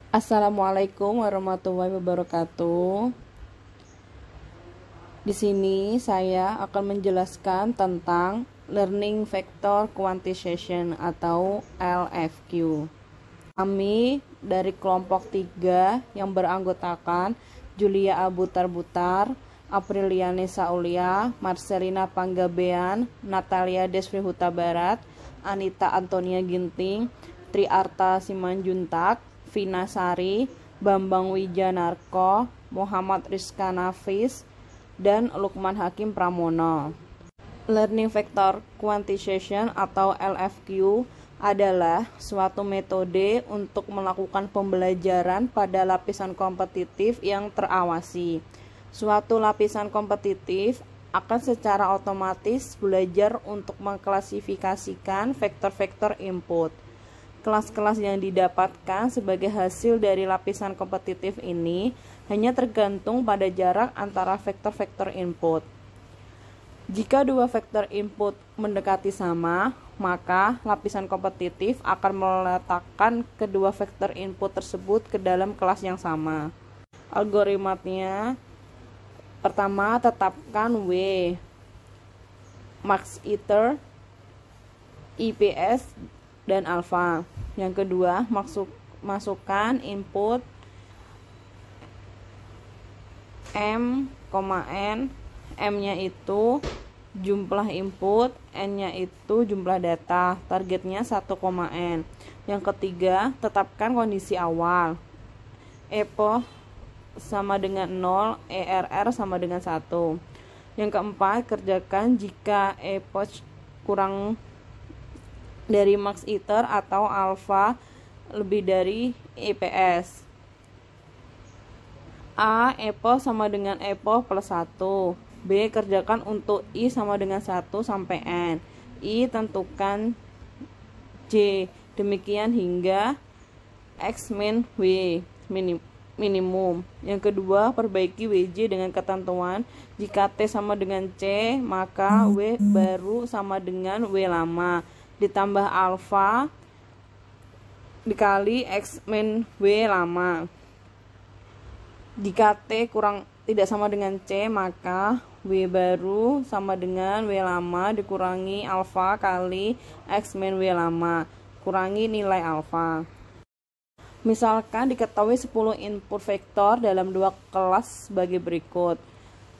Assalamualaikum warahmatullahi wabarakatuh. Di sini saya akan menjelaskan tentang Learning Vector Quantization atau LFQ. Kami dari kelompok 3 yang beranggotakan Julia Abutar-Butar, Apriliane Saulia, Marcelina Panggabean, Natalia Desfri Huta Barat, Anita Antonia Ginting, Triarta Simanjuntak, Vina Sari, Bambang Wijanarko, Muhammad Rizka Nafis, dan Lukman Hakim Pramono. Learning Vector Quantization atau LFQ adalah suatu metode untuk melakukan pembelajaran pada lapisan kompetitif yang terawasi. Suatu lapisan kompetitif akan secara otomatis belajar untuk mengklasifikasikan vektor-vektor input. Kelas-kelas yang didapatkan sebagai hasil dari lapisan kompetitif ini hanya tergantung pada jarak antara vektor-vektor input. Jika dua vektor input mendekati sama, maka lapisan kompetitif akan meletakkan kedua vektor input tersebut ke dalam kelas yang sama. Algoritmanya, pertama tetapkan W, max iter, IPS, dan alfa. Yang kedua, masukkan input M, N. M-nya itu jumlah input, N-nya itu jumlah data. Targetnya 1,N. Yang ketiga, tetapkan kondisi awal. EPO sama dengan 0, ERR sama dengan 1. Yang keempat, kerjakan jika EPO kurang dari max iter atau alfa lebih dari IPS. A, EPO sama dengan EPO plus 1. B, kerjakan untuk I sama dengan 1 sampai N. I, tentukan J. Demikian hingga X min W minimum. Yang kedua, perbaiki WJ dengan ketentuan jika T sama dengan C, maka W baru sama dengan W lama ditambah alfa dikali X min W lama. Jika T tidak sama dengan C, maka W baru sama dengan W lama dikurangi alfa kali X min W lama, kurangi nilai alfa. Misalkan diketahui 10 input vektor dalam dua kelas sebagai berikut.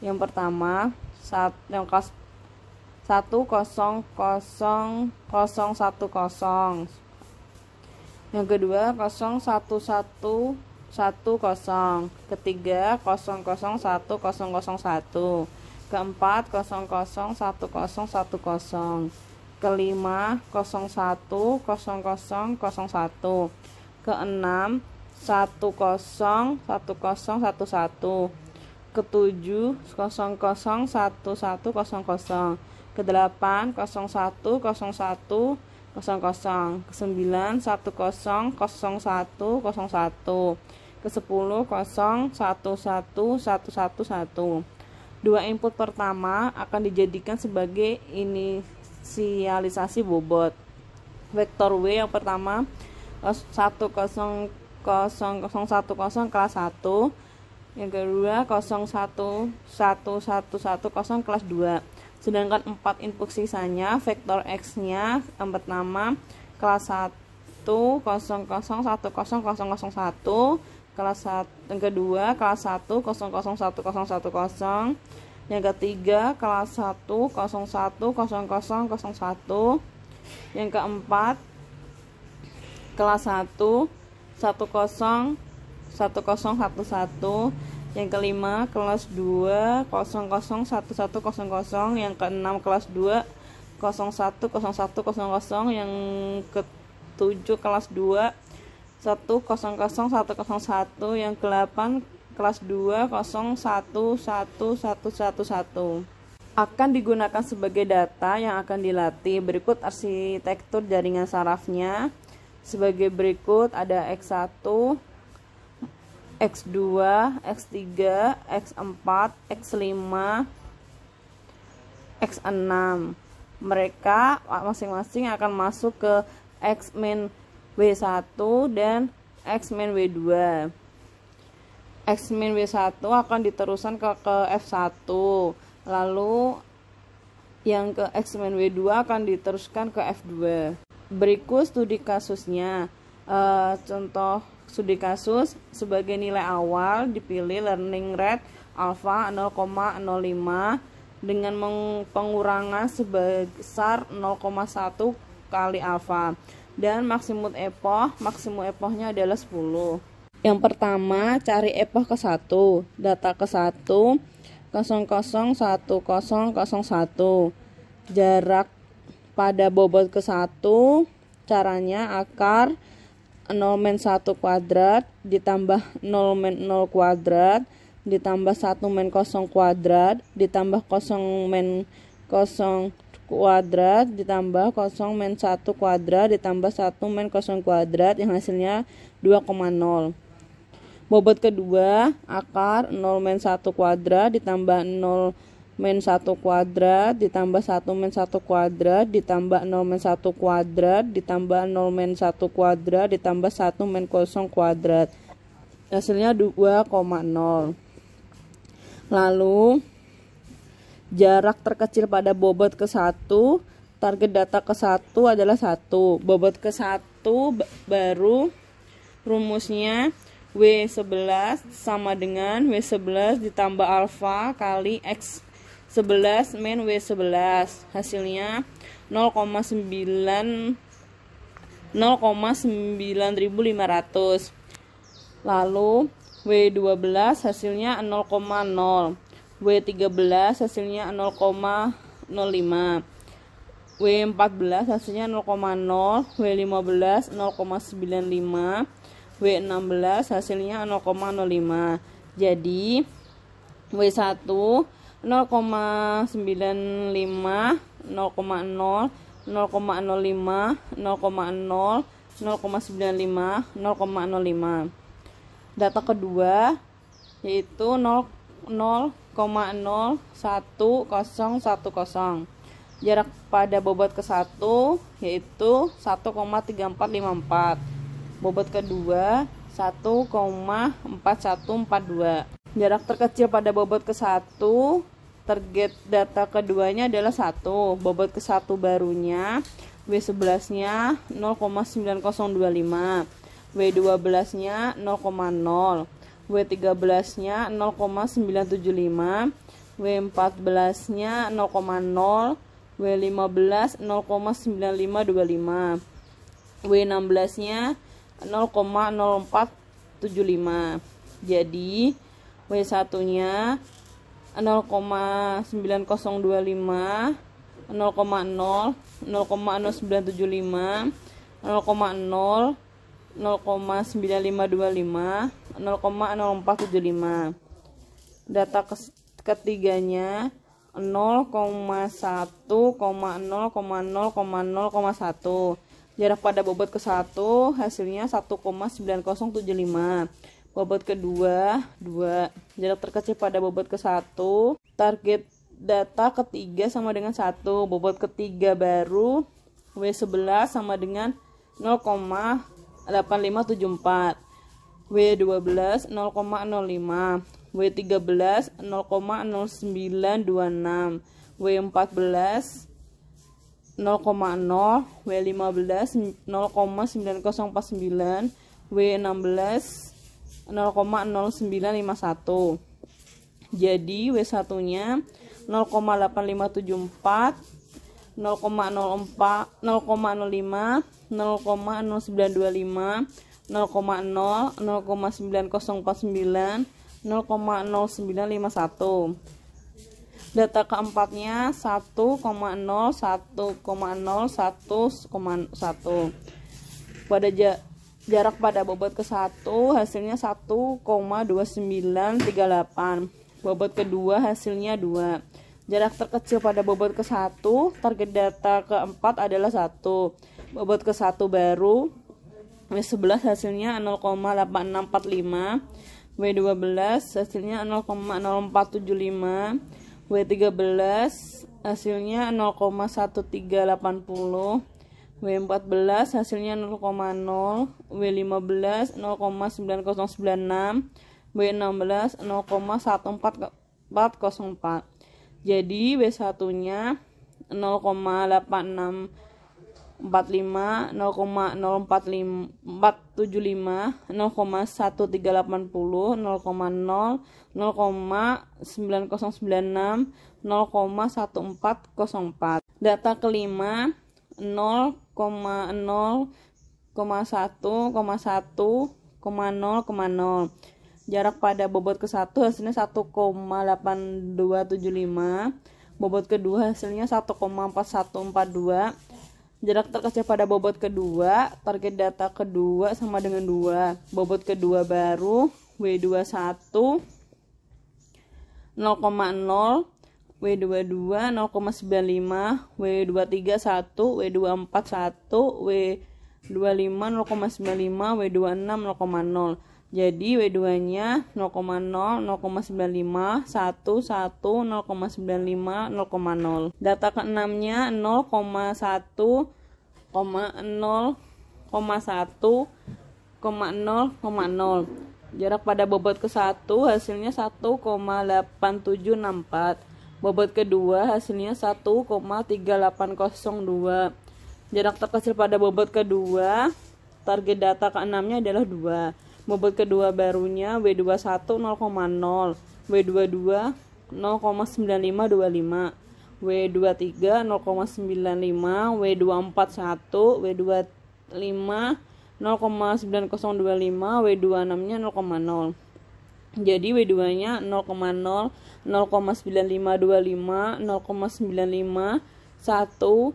Yang pertama, yang kelas 1 0 0 0 1 0. Yang kedua 0 1 1 1 0. Ketiga 0 0 1 0 0 1. Keempat 0 0 1 0 1 0. Kelima 0 1 0 0 0 1. Keenam 1 0 1 0 1 1. Ketujuh 0 0 1 1 0 0. Ke-8 01 01 00. Ke-9 10 01 01. Ke-10 01 11 11. Dua input pertama akan dijadikan sebagai inisialisasi bobot. Vektor W yang pertama 10 0 0 1 0 kelas 1. Yang kedua 01 11 10 kelas 2. Sedangkan 4 input sisanya vektor X-nya yang pertama kelas 1 0 0 1 0 0 1. Kelas 1 yang kedua kelas 1 0 0 1 0 1. Yang ketiga kelas 1 0 1 0 0 1. Yang keempat kelas 1 10 10 11. Yang kelima kelas 2 00 11 00. Yang keenam kelas 2 01 01 00. Yang ketujuh kelas 2 10 00 101. Yang ke-8 kelas 2 01 11 111. Akan digunakan sebagai data yang akan dilatih. Berikut arsitektur jaringan sarafnya. Sebagai berikut ada X1, X2, X3, X4, X5, X6. Mereka masing-masing akan masuk ke X min W1 dan X min W2. X min W1 akan diteruskan ke F1. Lalu yang ke X min W2 akan diteruskan ke F2. Berikut studi kasusnya. Contoh studi kasus, sebagai nilai awal dipilih learning rate alpha 0,05 dengan pengurangan sebesar 0,1 kali alpha, dan maksimum epochnya adalah 10. Yang pertama, cari epoch ke-1. Data ke-1 001001. Jarak pada bobot ke-1, caranya akar 0-1 kuadrat ditambah 0-0 kuadrat ditambah 1-0 kuadrat ditambah 0-0 kuadrat ditambah 0-1 kuadrat ditambah 1-0 kuadrat yang hasilnya 2,0. Bobot kedua, akar 0-1 kuadrat ditambah 0-1 kuadrat ditambah 1-1 kuadrat ditambah 0-1 kuadrat ditambah 0-1 kuadrat ditambah 1-0 kuadrat. Hasilnya 2,0. Lalu jarak terkecil pada bobot ke-1, target data ke-1 adalah 1. Bobot ke-1 baru rumusnya W11 sama dengan W11 ditambah alfa kali X11 min W11. Hasilnya 0,9500. Lalu W12 hasilnya 0,0. W13 hasilnya 0,05. W14 hasilnya 0,0. W15 0,95. W16 hasilnya 0,05. Jadi W1 0,95, 0,0, 0,05, 0,0, 0,95, 0,05. Data kedua yaitu 0,011010. Jarak pada bobot ke-1 yaitu 1,3454. Bobot kedua 1,4142. Jarak terkecil pada bobot ke-1, target data keduanya adalah 1. Bobot ke-1 barunya W11-nya 0,9025, W12-nya 0,0, W13-nya 0,975, W14-nya 0,0, W15 0,9525, W16-nya 0,0475. Jadi W1-nya 0,9025, 0,0, 0,0975, 0,0, 0,9525, 0,0475. Data ketiganya 0,1,0,0,0,1. Jarak pada bobot ke-1 hasilnya 1,9075. Bobot kedua 2. Jarak terkecil pada bobot ke-1. Target data ketiga sama dengan 1. Bobot ketiga baru W11 sama dengan 0,8574. W12 0,05. W13 0,0926. W14 0,0, W15 0,9049, W16 0,0951. Jadi W1-nya 0,8574, 0,04, 0,05, 0,0925, 0,0, 0,9049, 0,0951. Data keempatnya 1,0, 1,0, 1,1. Pada jarak pada bobot ke-1 hasilnya 1,2938. Bobot kedua hasilnya 2. Jarak terkecil pada bobot ke-1, target data keempat adalah 1. Bobot ke-1 baru W11 hasilnya 0,8645, W12 hasilnya 0,0475, W13 hasilnya 0,1380, W14 hasilnya 0,0, W15 0,9096, W16 0,1404. Jadi W1-nya 0,8645, 0,0475, 0,1380, 0,0, 0,9096, 0,1404. Data kelima 0,0,1,1,0,0. Jarak pada bobot ke-1 hasilnya 1,8275. Bobot kedua hasilnya 1,4142. Jarak terkecil pada bobot kedua, target data kedua sama dengan 2. Bobot kedua baru W21 0,0, W22 0,95, W23 1, W24 1, W25 0,95, W26 0,0. Jadi W2-nya 0,0, 0,95, 1, 1, 0,95, 0,0. Data ke-6-nya 0,1, 0,1, 0,0. Jarak pada bobot ke-1 hasilnya 1,8764. Bobot kedua hasilnya 1,3802. Jarak terkecil pada bobot kedua, target data ke-6-nya adalah 2. Bobot kedua barunya W21 0,0, W22 0,9525, W23 0,95, W24 1, W25 0,9025, W26-nya 0,0. Jadi W2-nya 0,0, 0,9525, 0,95, 1,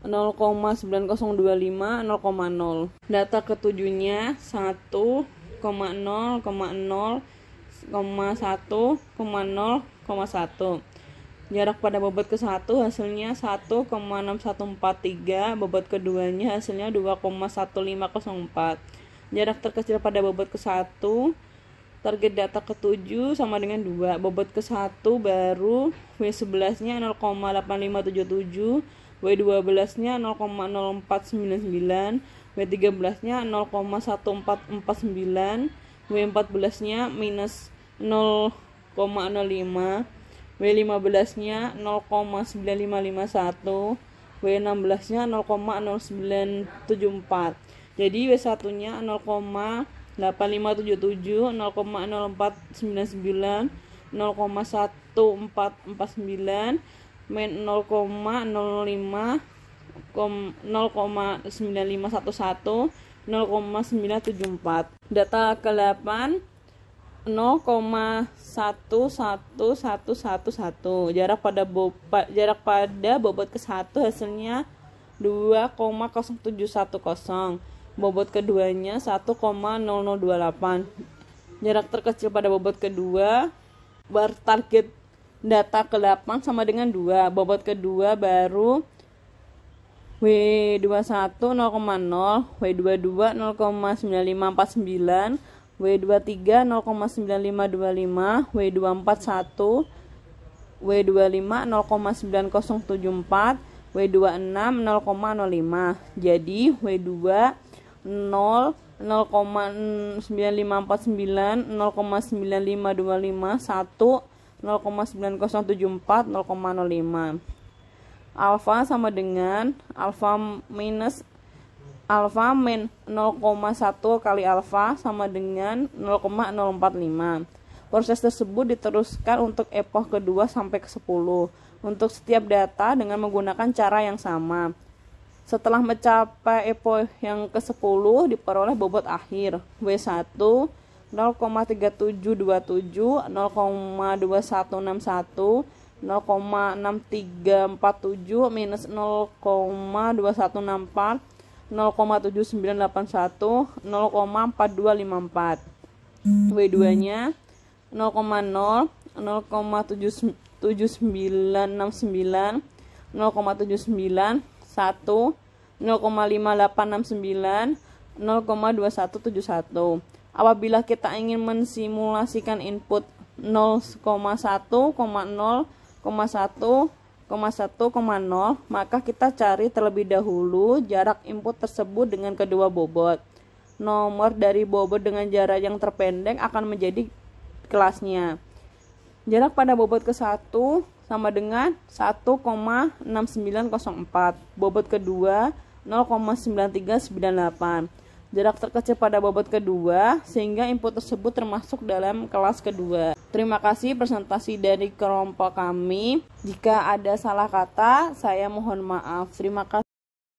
0,9025, 0,0. Data ketujuhnya 1,0, 0,1, 0,1. Jarak pada bobot ke-1 hasilnya 1,6143. Bobot keduanya hasilnya 2,1504. Jarak terkecil pada bobot ke-1, target data ke-7 sama dengan 2. Bobot ke-1 baru W11-nya 0,8577, W12-nya 0,0499, W13-nya 0,1449, W14-nya minus 0,05, W15-nya 0,9551, W16-nya 0,0974. Jadi W1-nya 0,8577, 0,0499, 0,1449, 0,05, 0,9511, 0,974. Data ke-8 0,11111. Jarak pada bobot ke-1 hasilnya 2,0710. Bobot keduanya 1,0028. Jarak terkecil pada bobot kedua, target data ke-8 sama dengan 2. Bobot kedua baru W21 0,0, W22 0,9549, W23 0,9525, W24 1, W25 0,9074, W26 0,05. Jadi W2 0, 0,9549, 0,9525, 1, 0,9074, 0,05. Alfa sama dengan alfa min 0,1 kali alfa sama dengan 0,045. Proses tersebut diteruskan untuk epoch kedua sampai ke 10 untuk setiap data dengan menggunakan cara yang sama. Setelah mencapai epoch yang ke-10 diperoleh bobot akhir W1 0,3727, 0,2161, 0,6347 minus 0,2164, 0,7981, 0,4254. W2-nya 0,0, 0,7969, 0,79, 1, 0,5869, 0,2171. Apabila kita ingin mensimulasikan input 0,1, 0,1, maka kita cari terlebih dahulu jarak input tersebut dengan kedua bobot. Nomor dari bobot dengan jarak yang terpendek akan menjadi kelasnya. Jarak pada bobot ke-1 sama dengan 1,6904. Bobot kedua 0,9398. Jarak terkecil pada bobot kedua sehingga input tersebut termasuk dalam kelas kedua. Terima kasih presentasi dari kelompok kami. Jika ada salah kata, saya mohon maaf. Terima kasih.